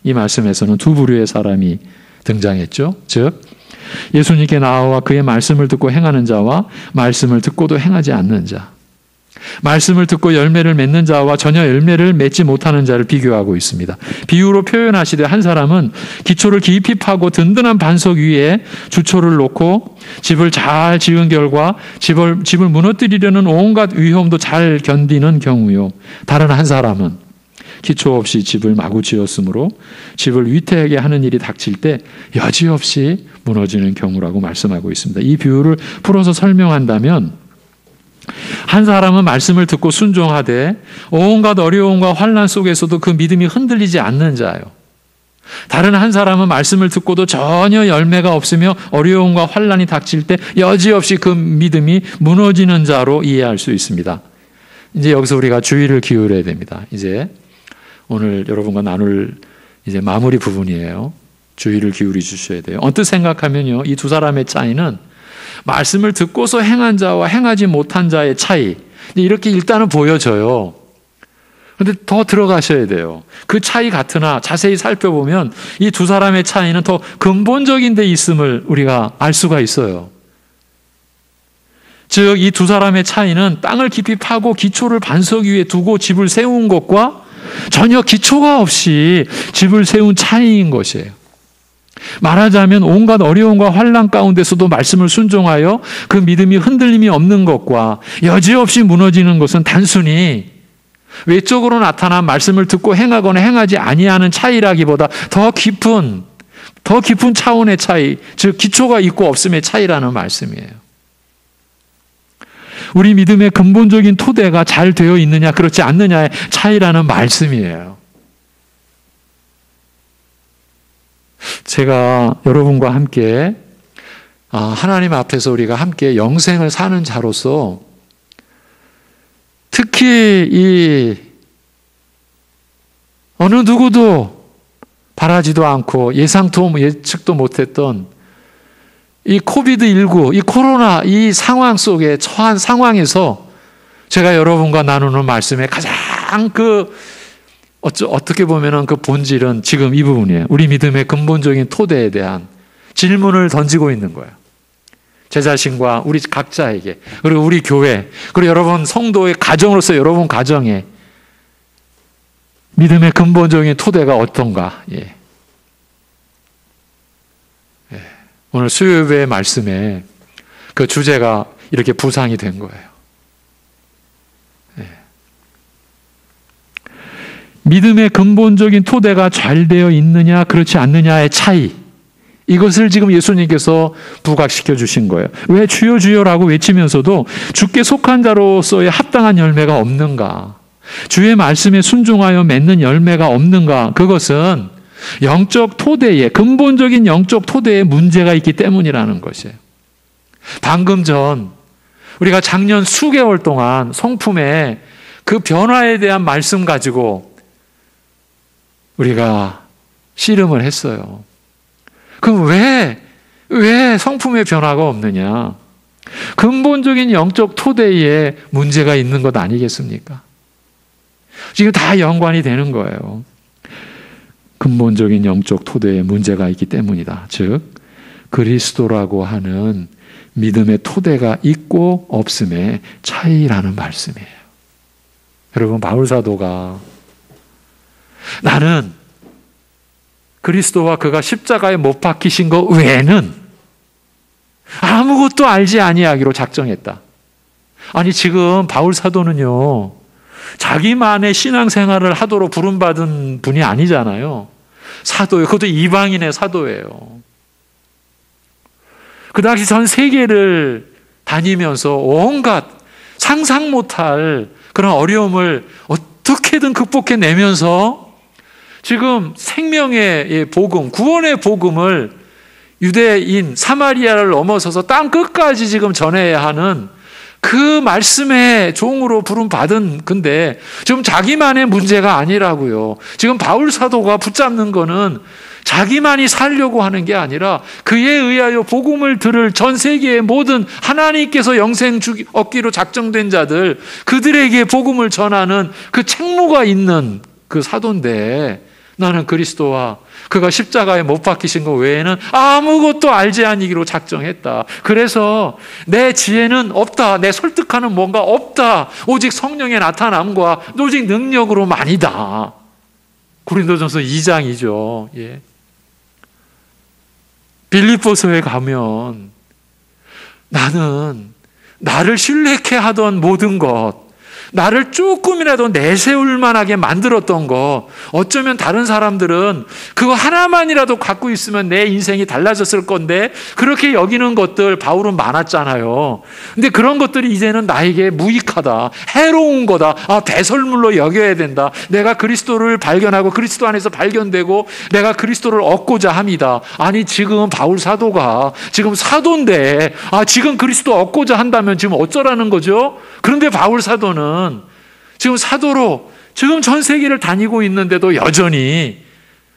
이 말씀에서는 두 부류의 사람이 등장했죠. 즉 예수님께 나와 그의 말씀을 듣고 행하는 자와 말씀을 듣고도 행하지 않는 자. 말씀을 듣고 열매를 맺는 자와 전혀 열매를 맺지 못하는 자를 비교하고 있습니다. 비유로 표현하시되 한 사람은 기초를 깊이 파고 든든한 반석 위에 주초를 놓고 집을 잘 지은 결과 집을 무너뜨리려는 온갖 위험도 잘 견디는 경우요. 다른 한 사람은 기초 없이 집을 마구 지었으므로 집을 위태하게 하는 일이 닥칠 때 여지없이 무너지는 경우라고 말씀하고 있습니다. 이 비유를 풀어서 설명한다면 한 사람은 말씀을 듣고 순종하되 온갖 어려움과 환난 속에서도 그 믿음이 흔들리지 않는 자요. 다른 한 사람은 말씀을 듣고도 전혀 열매가 없으며 어려움과 환난이 닥칠 때 여지없이 그 믿음이 무너지는 자로 이해할 수 있습니다. 이제 여기서 우리가 주의를 기울여야 됩니다. 이제 오늘 여러분과 나눌 이제 마무리 부분이에요. 주의를 기울여 주셔야 돼요. 언뜻 생각하면요, 이 두 사람의 차이는 말씀을 듣고서 행한 자와 행하지 못한 자의 차이, 이렇게 일단은 보여져요. 그런데 더 들어가셔야 돼요. 그 차이 같으나 자세히 살펴보면 이 두 사람의 차이는 더 근본적인 데 있음을 우리가 알 수가 있어요. 즉, 이 두 사람의 차이는 땅을 깊이 파고 기초를 반석 위에 두고 집을 세운 것과 전혀 기초가 없이 집을 세운 차이인 것이에요. 말하자면 온갖 어려움과 환난 가운데서도 말씀을 순종하여 그 믿음이 흔들림이 없는 것과 여지없이 무너지는 것은 단순히 외적으로 나타난 말씀을 듣고 행하거나 행하지 아니하는 차이라기보다 더 깊은 차원의 차이, 즉 기초가 있고 없음의 차이라는 말씀이에요. 우리 믿음의 근본적인 토대가 잘 되어 있느냐 그렇지 않느냐의 차이라는 말씀이에요. 제가 여러분과 함께 하나님 앞에서 우리가 함께 영생을 사는 자로서 특히 이 어느 누구도 바라지도 않고 예측도 못했던 이 코비드19, 이 코로나 이 상황 속에 처한 상황에서 제가 여러분과 나누는 말씀의 가장 어떻게 보면은 그 본질은 지금 이 부분이에요. 우리 믿음의 근본적인 토대에 대한 질문을 던지고 있는 거예요. 제 자신과 우리 각자에게, 그리고 우리 교회, 그리고 여러분 성도의 가정으로서 여러분 가정에 믿음의 근본적인 토대가 어떤가? 예. 오늘 수요예배 말씀에 그 주제가 이렇게 부상이 된 거예요. 예. 믿음의 근본적인 토대가 잘 되어 있느냐 그렇지 않느냐의 차이, 이것을 지금 예수님께서 부각시켜 주신 거예요. 왜 주여 주여라고 외치면서도 주께 속한 자로서의 합당한 열매가 없는가, 주의 말씀에 순종하여 맺는 열매가 없는가, 그것은 영적 토대에, 근본적인 영적 토대에 문제가 있기 때문이라는 것이에요. 방금 전 우리가 작년 수개월 동안 성품의 그 변화에 대한 말씀 가지고 우리가 씨름을 했어요. 그럼 왜 성품의 변화가 없느냐? 근본적인 영적 토대에 문제가 있는 것 아니겠습니까? 지금 다 연관이 되는 거예요. 근본적인 영적 토대에 문제가 있기 때문이다. 즉 그리스도라고 하는 믿음의 토대가 있고 없음의 차이라는 말씀이에요. 여러분, 바울 사도가 나는 그리스도와 그가 십자가에 못 박히신 것 외에는 아무것도 알지 아니하기로 작정했다. 아니, 지금 바울 사도는요, 자기만의 신앙생활을 하도록 부름받은 분이 아니잖아요. 사도예요. 그것도 이방인의 사도예요. 그 당시 전 세계를 다니면서 온갖 상상 못할 그런 어려움을 어떻게든 극복해내면서 지금 생명의 복음, 구원의 복음을 유대인 사마리아를 넘어서서 땅 끝까지 지금 전해야 하는 그 말씀의 종으로 부름받은, 근데 지금 자기만의 문제가 아니라고요. 지금 바울 사도가 붙잡는 거는 자기만이 살려고 하는 게 아니라 그에 의하여 복음을 들을 전 세계의 모든 하나님께서 영생 얻기로 작정된 자들, 그들에게 복음을 전하는 그 책무가 있는 그 사도인데, 나는 그리스도와 그가 십자가에 못 박히신 것 외에는 아무것도 알지 아니기로 작정했다. 그래서 내 지혜는 없다. 내 설득하는 뭔가 없다. 오직 성령의 나타남과 오직 능력으로만이다. 고린도전서 2장이죠. 예. 빌립보서에 가면 나는 나를 신뢰케 하던 모든 것, 나를 조금이라도 내세울 만하게 만들었던 거, 어쩌면 다른 사람들은 그거 하나만이라도 갖고 있으면 내 인생이 달라졌을 건데 그렇게 여기는 것들 바울은 많았잖아요. 근데 그런 것들이 이제는 나에게 무익하다, 해로운 거다, 배설물로 여겨야 된다. 내가 그리스도를 발견하고 그리스도 안에서 발견되고 내가 그리스도를 얻고자 합니다. 아니, 지금 바울 사도가 지금 사도인데 지금 그리스도 얻고자 한다면 지금 어쩌라는 거죠? 그런데 바울 사도는 지금 사도로 지금 전 세계를 다니고 있는데도 여전히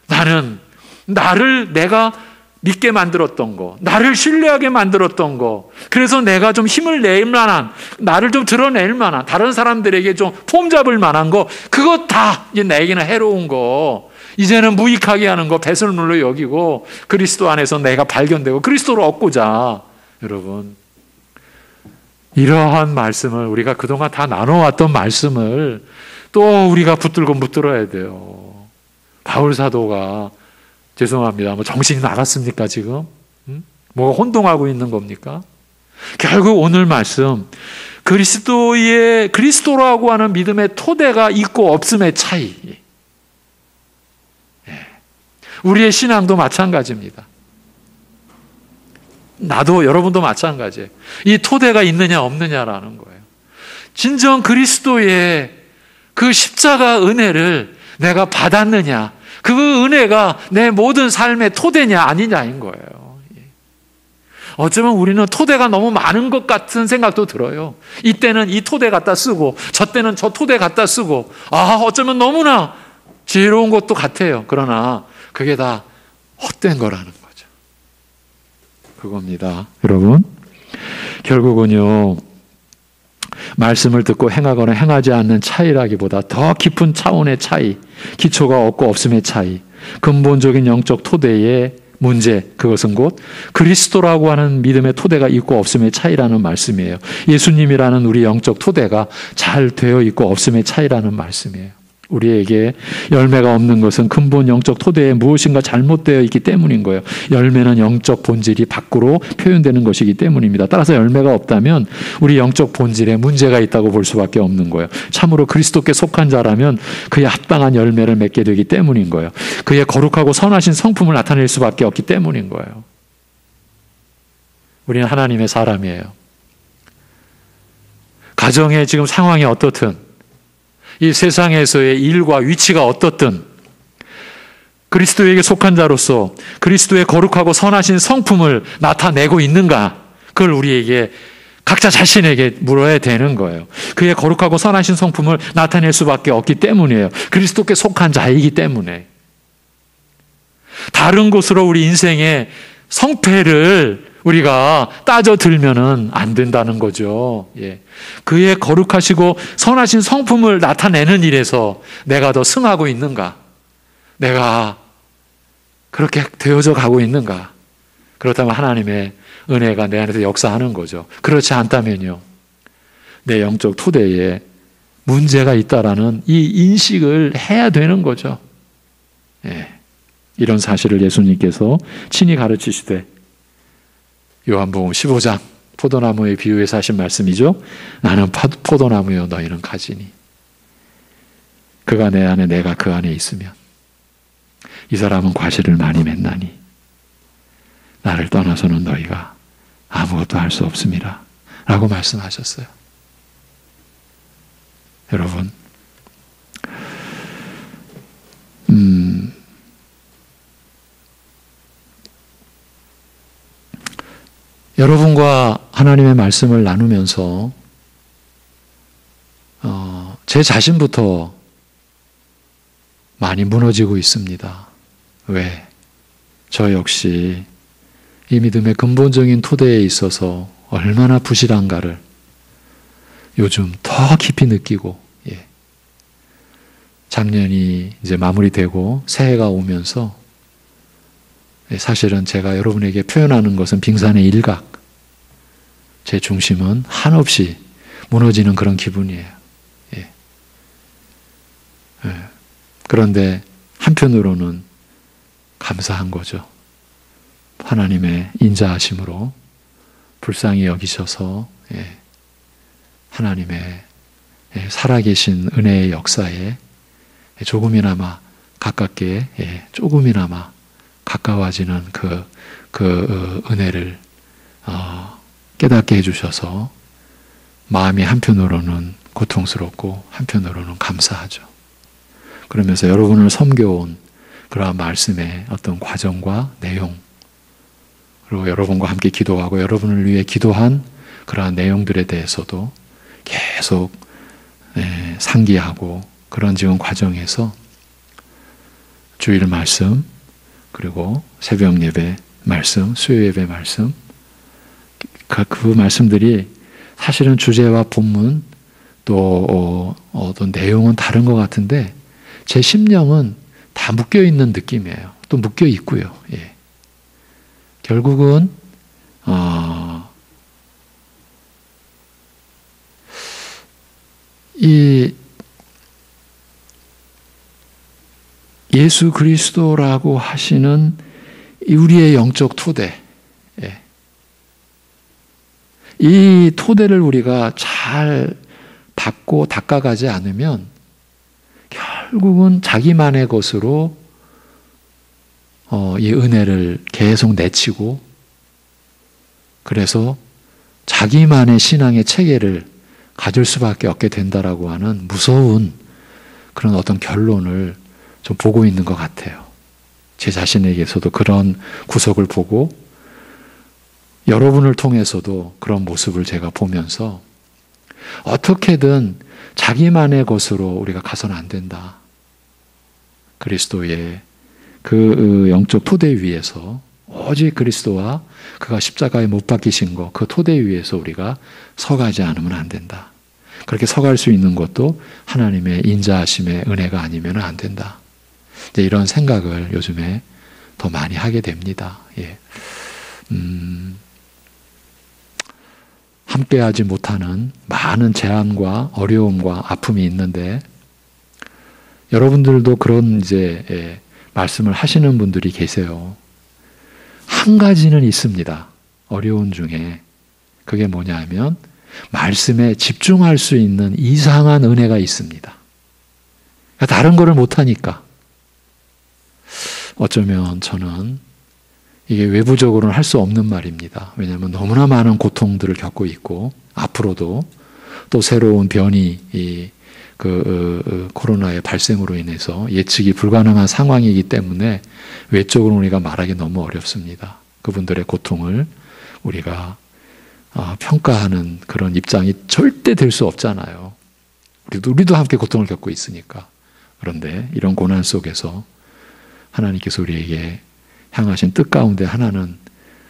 나는 나를 내가 믿게 만들었던 거, 나를 신뢰하게 만들었던 거, 그래서 내가 좀 힘을 낼 만한, 나를 좀 드러낼 만한, 다른 사람들에게 좀 폼 잡을 만한 거, 그거 다 이제 나에게는 해로운 거, 이제는 무익하게 하는 거 배설물로 여기고 그리스도 안에서 내가 발견되고 그리스도를 얻고자. 여러분, 이러한 말씀을 우리가 그동안 다 나눠왔던 말씀을 또 우리가 붙들고 묻들어야 돼요. 바울 사도가, 죄송합니다, 뭐 정신이 나갔습니까 지금? 뭐가 혼동하고 있는 겁니까? 결국 오늘 말씀, 그리스도라고 하는 믿음의 토대가 있고 없음의 차이. 우리의 신앙도 마찬가지입니다. 나도, 여러분도 마찬가지예요. 이 토대가 있느냐 없느냐라는 거예요. 진정 그리스도의 그 십자가 은혜를 내가 받았느냐, 그 은혜가 내 모든 삶의 토대냐 아니냐인 거예요. 어쩌면 우리는 토대가 너무 많은 것 같은 생각도 들어요. 이때는 이 토대 갖다 쓰고 저 때는 저 토대 갖다 쓰고, 어쩌면 너무나 지혜로운 것도 같아요. 그러나 그게 다 헛된 거라는 거예요. 그겁니다. 여러분, 결국은요, 말씀을 듣고 행하거나 행하지 않는 차이라기보다 더 깊은 차원의 차이, 기초가 없고 없음의 차이, 근본적인 영적 토대의 문제, 그것은 곧 그리스도라고 하는 믿음의 토대가 있고 없음의 차이라는 말씀이에요. 예수님이라는 우리 영적 토대가 잘 되어 있고 없음의 차이라는 말씀이에요. 우리에게 열매가 없는 것은 근본 영적 토대에 무엇인가 잘못되어 있기 때문인 거예요. 열매는 영적 본질이 밖으로 표현되는 것이기 때문입니다. 따라서 열매가 없다면 우리 영적 본질에 문제가 있다고 볼 수밖에 없는 거예요. 참으로 그리스도께 속한 자라면 그의 합당한 열매를 맺게 되기 때문인 거예요. 그의 거룩하고 선하신 성품을 나타낼 수밖에 없기 때문인 거예요. 우리는 하나님의 사람이에요. 가정의 지금 상황이 어떻든, 이 세상에서의 일과 위치가 어떻든 그리스도에게 속한 자로서 그리스도의 거룩하고 선하신 성품을 나타내고 있는가, 그걸 우리에게 각자 자신에게 물어야 되는 거예요. 그의 거룩하고 선하신 성품을 나타낼 수밖에 없기 때문이에요. 그리스도께 속한 자이기 때문에. 다른 곳으로 우리 인생의 성패를 우리가 따져 들면은 안 된다는 거죠. 예. 그의 거룩하시고 선하신 성품을 나타내는 일에서 내가 더 승하고 있는가? 내가 그렇게 되어져 가고 있는가? 그렇다면 하나님의 은혜가 내 안에서 역사하는 거죠. 그렇지 않다면요, 내 영적 토대에 문제가 있다라는 이 인식을 해야 되는 거죠. 예. 이런 사실을 예수님께서 친히 가르치시되, 요한복음 15장 포도나무의 비유에서 하신 말씀이죠. 나는 포도나무여 너희는 가지니. 그가 내 안에 내가 그 안에 있으면 이 사람은 과실을 많이 맺나니 나를 떠나서는 너희가 아무것도 할 수 없음이라 라고 말씀하셨어요. 여러분, 여러분과 하나님의 말씀을 나누면서 제 자신부터 많이 무너지고 있습니다. 왜? 저 역시 이 믿음의 근본적인 토대에 있어서 얼마나 부실한가를 요즘 더 깊이 느끼고, 작년이 이제 마무리되고 새해가 오면서 사실은 제가 여러분에게 표현하는 것은 빙산의 일각, 제 중심은 한없이 무너지는 그런 기분이에요. 그런데 한편으로는 감사한 거죠. 하나님의 인자하심으로 불쌍히 여기셔서 하나님의 살아계신 은혜의 역사에 조금이나마 가깝게, 조금이나마 가까워지는 그 은혜를 깨닫게 해주셔서 마음이 한편으로는 고통스럽고 한편으로는 감사하죠. 그러면서 여러분을 섬겨온 그러한 말씀의 어떤 과정과 내용, 그리고 여러분과 함께 기도하고 여러분을 위해 기도한 그러한 내용들에 대해서도 계속 상기하고 그런 지금 과정에서 주일 말씀, 그리고 새벽 예배 말씀, 수요 예배 말씀, 그 말씀들이 사실은 주제와 본문 또 어떤 내용은 다른 것 같은데 제 심령은 다 묶여 있는 느낌이에요. 또 묶여 있고요. 결국은 이 예수 그리스도라고 하시는 우리의 영적 토대, 이 토대를 우리가 잘 닦고 닦아가지 않으면 결국은 자기만의 것으로 이 은혜를 계속 내치고, 그래서 자기만의 신앙의 체계를 가질 수밖에 없게 된다라고 하는 무서운 그런 어떤 결론을 좀 보고 있는 것 같아요. 제 자신에게서도 그런 구석을 보고 여러분을 통해서도 그런 모습을 제가 보면서 어떻게든 자기만의 것으로 우리가 가서는 안 된다. 그리스도의 그 영적 토대 위에서 오직 그리스도와 그가 십자가에 못 박히신 것, 그 토대 위에서 우리가 서가지 않으면 안 된다. 그렇게 서갈 수 있는 것도 하나님의 인자하심의 은혜가 아니면 안 된다. 이런 생각을 요즘에 더 많이 하게 됩니다. 함께하지 못하는 많은 제한과 어려움과 아픔이 있는데 여러분들도 그런 이제 말씀을 하시는 분들이 계세요. 한 가지는 있습니다. 어려운 중에. 그게 뭐냐 하면 말씀에 집중할 수 있는 이상한 은혜가 있습니다. 다른 거를 못하니까. 어쩌면 저는 이게 외부적으로는 할 수 없는 말입니다. 왜냐하면 너무나 많은 고통들을 겪고 있고 앞으로도 또 새로운 변이 코로나의 발생으로 인해서 예측이 불가능한 상황이기 때문에 외적으로 우리가 말하기 너무 어렵습니다. 그분들의 고통을 우리가 평가하는 그런 입장이 절대 될 수 없잖아요. 우리도 함께 고통을 겪고 있으니까. 그런데 이런 고난 속에서 하나님께서 우리에게 향하신 뜻 가운데 하나는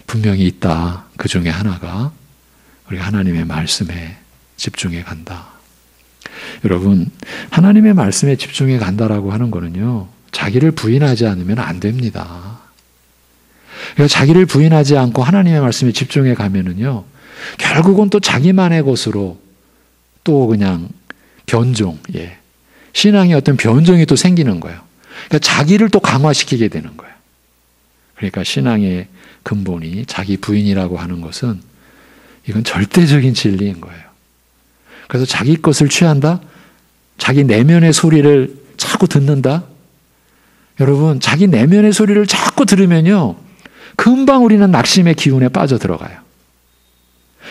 분명히 있다. 그 중에 하나가 우리가 하나님의 말씀에 집중해 간다. 여러분, 하나님의 말씀에 집중해 간다라고 하는 거는요, 자기를 부인하지 않으면 안 됩니다. 그러니까 자기를 부인하지 않고 하나님의 말씀에 집중해 가면은요, 결국은 또 자기만의 것으로 또 그냥 변종, 신앙의 어떤 변종이 또 생기는 거예요. 그러니까 자기를 또 강화시키게 되는 거예요. 그러니까 신앙의 근본이 자기 부인이라고 하는 것은 이건 절대적인 진리인 거예요. 그래서 자기 것을 취한다? 자기 내면의 소리를 자꾸 듣는다? 여러분, 자기 내면의 소리를 자꾸 들으면요, 금방 우리는 낙심의 기운에 빠져 들어가요.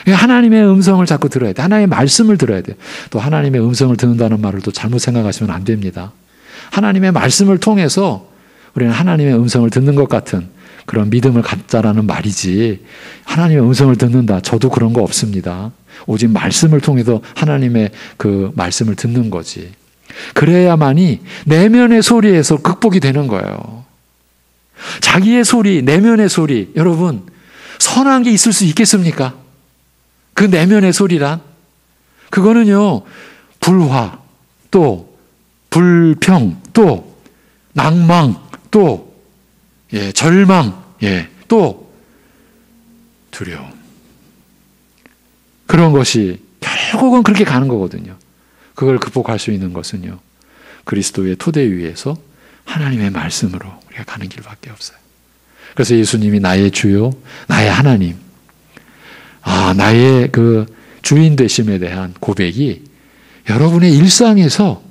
하나님의 음성을 자꾸 들어야 돼. 하나님의 말씀을 들어야 돼. 또 하나님의 음성을 듣는다는 말을 또 잘못 생각하시면 안 됩니다. 하나님의 말씀을 통해서 우리는 하나님의 음성을 듣는 것 같은 그런 믿음을 갖자라는 말이지, 하나님의 음성을 듣는다, 저도 그런 거 없습니다. 오직 말씀을 통해서 하나님의 그 말씀을 듣는 거지. 그래야만이 내면의 소리에서 극복이 되는 거예요. 자기의 소리, 내면의 소리, 여러분, 선한 게 있을 수 있겠습니까? 그 내면의 소리란? 그거는요, 불화, 또 불평, 또 낭망, 또 절망, 또 두려움. 그런 것이 결국은 그렇게 가는 거거든요. 그걸 극복할 수 있는 것은요, 그리스도의 토대 위에서 하나님의 말씀으로 우리가 가는 길밖에 없어요. 그래서 예수님이 나의 주요, 나의 하나님, 나의 그 주인 되심에 대한 고백이 여러분의 일상에서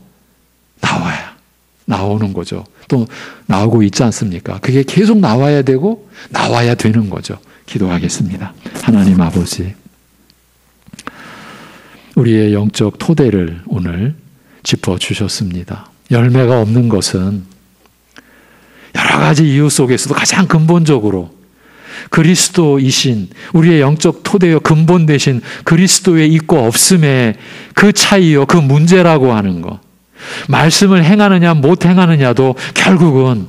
나오는 거죠. 또 나오고 있지 않습니까? 그게 계속 나와야 되고 나와야 되는 거죠. 기도하겠습니다. 하나님 아버지, 우리의 영적 토대를 오늘 짚어주셨습니다. 열매가 없는 것은 여러 가지 이유 속에서도 가장 근본적으로 그리스도이신 우리의 영적 토대요 근본 되신 그리스도의 있고 없음의 그 차이요, 그 문제라고 하는 것. 말씀을 행하느냐 못 행하느냐도 결국은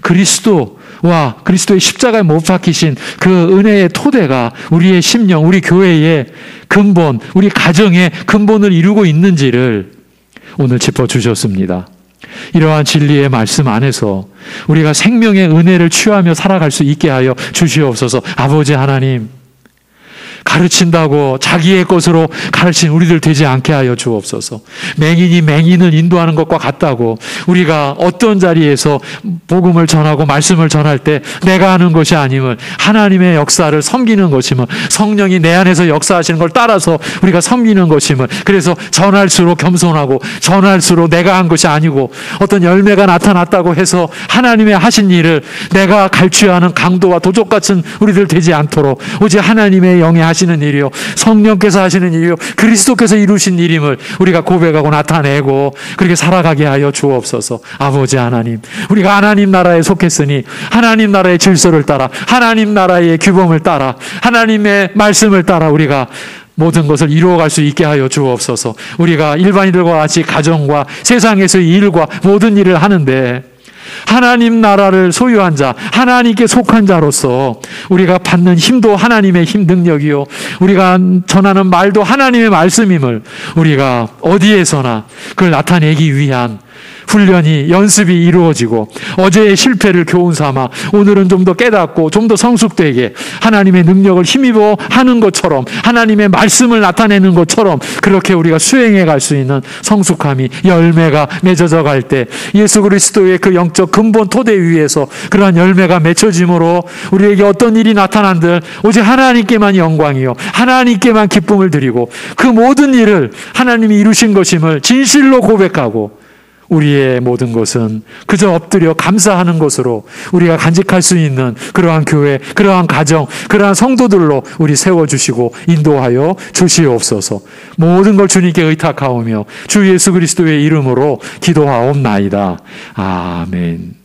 그리스도와 그리스도의 십자가에 못 박히신 그 은혜의 토대가 우리의 심령, 우리 교회의 근본, 우리 가정의 근본을 이루고 있는지를 오늘 짚어주셨습니다. 이러한 진리의 말씀 안에서 우리가 생명의 은혜를 취하며 살아갈 수 있게 하여 주시옵소서. 아버지 하나님, 가르친다고 자기의 것으로 가르친 우리들 되지 않게 하여 주옵소서. 맹인이 맹인을 인도하는 것과 같다고 우리가 어떤 자리에서 복음을 전하고 말씀을 전할 때 내가 하는 것이 아님을 하나님의 역사를 섬기는 것임을, 성령이 내 안에서 역사하시는 걸 따라서 우리가 섬기는 것임을, 그래서 전할수록 겸손하고 전할수록 내가 한 것이 아니고 어떤 열매가 나타났다고 해서 하나님의 하신 일을 내가 갈취하는 강도와 도적 같은 우리들 되지 않도록 오직 하나님의 영에 하시는 일이요, 성령께서 하시는 일이요, 그리스도께서 이루신 일임을 우리가 고백하고 나타내고 그렇게 살아가게 하여 주옵소서. 아버지 하나님, 우리가 하나님 나라에 속했으니 하나님 나라의 질서를 따라, 하나님 나라의 규범을 따라, 하나님의 말씀을 따라 우리가 모든 것을 이루어갈 수 있게 하여 주옵소서. 우리가 일반인들과 같이 가정과 세상에서의 일과 모든 일을 하는데 하나님 나라를 소유한 자, 하나님께 속한 자로서 우리가 받는 힘도 하나님의 힘 능력이요, 우리가 전하는 말도 하나님의 말씀임을 우리가 어디에서나 그걸 나타내기 위한 훈련이, 연습이 이루어지고 어제의 실패를 교훈 삼아 오늘은 좀 더 깨닫고 좀 더 성숙되게 하나님의 능력을 힘입어 하는 것처럼, 하나님의 말씀을 나타내는 것처럼 그렇게 우리가 수행해 갈 수 있는 성숙함이, 열매가 맺어져 갈 때 예수 그리스도의 그 영적 근본 토대 위에서 그러한 열매가 맺혀짐으로 우리에게 어떤 일이 나타난들 오직 하나님께만 영광이요, 하나님께만 기쁨을 드리고 그 모든 일을 하나님이 이루신 것임을 진실로 고백하고 우리의 모든 것은 그저 엎드려 감사하는 것으로 우리가 간직할 수 있는 그러한 교회, 그러한 가정, 그러한 성도들로 우리 세워주시고 인도하여 주시옵소서. 모든 걸 주님께 의탁하오며 주 예수 그리스도의 이름으로 기도하옵나이다. 아멘.